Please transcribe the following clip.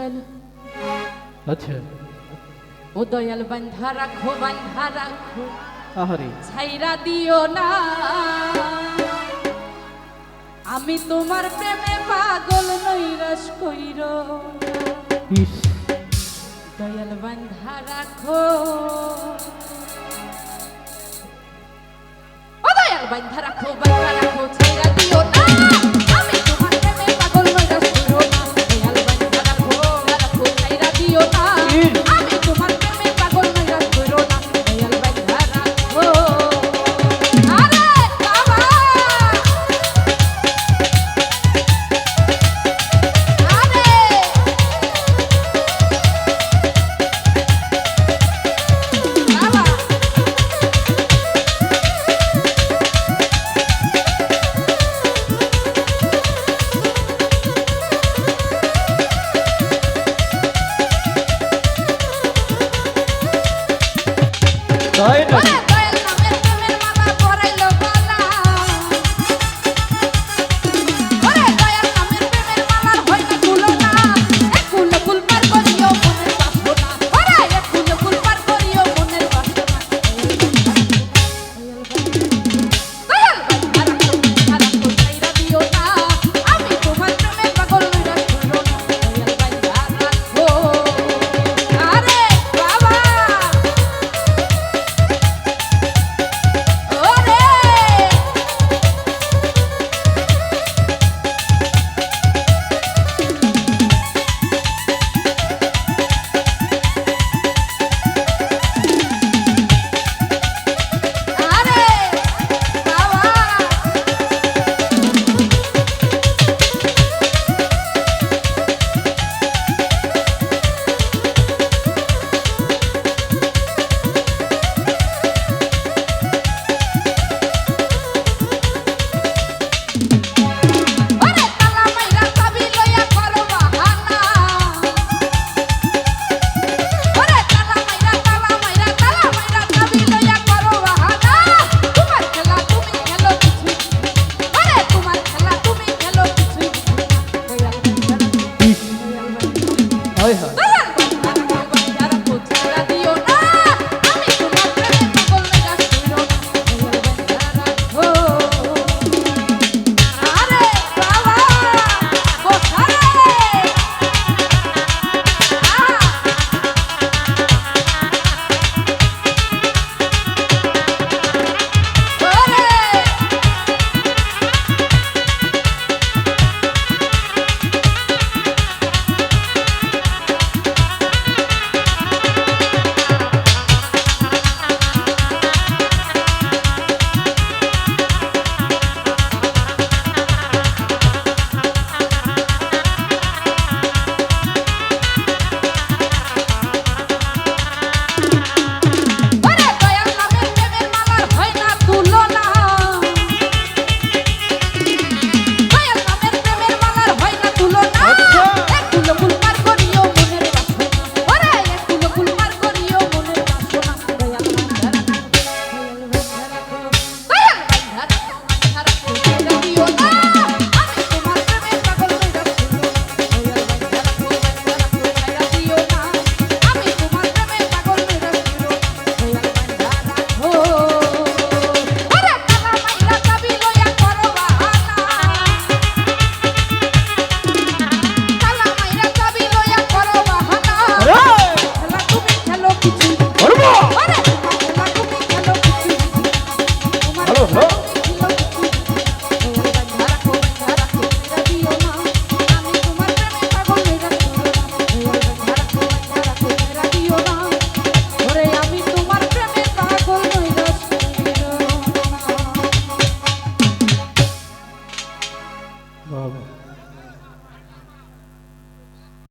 দয়াল আচ্ছা ও দয়াল বান্ধা রাখো আহারে ছাইরা দিও না আমি তোমার প্রেমে পাগল নৈরাশ কইর ইস দয়াল বান্ধা রাখো ও দয়াল বান্ধা রাখো ছাইরা দিও না আমি তোমার প্রেমে পাগল নৈরাশ কইর না দয়াল বান্ধা রাখো ছাইরা দিও না আমি তোমার প্রেমে পাগল নৈরাশ কইর না দয়াল বান্ধা রাখো আরে বাবা আরে বাবা তাই না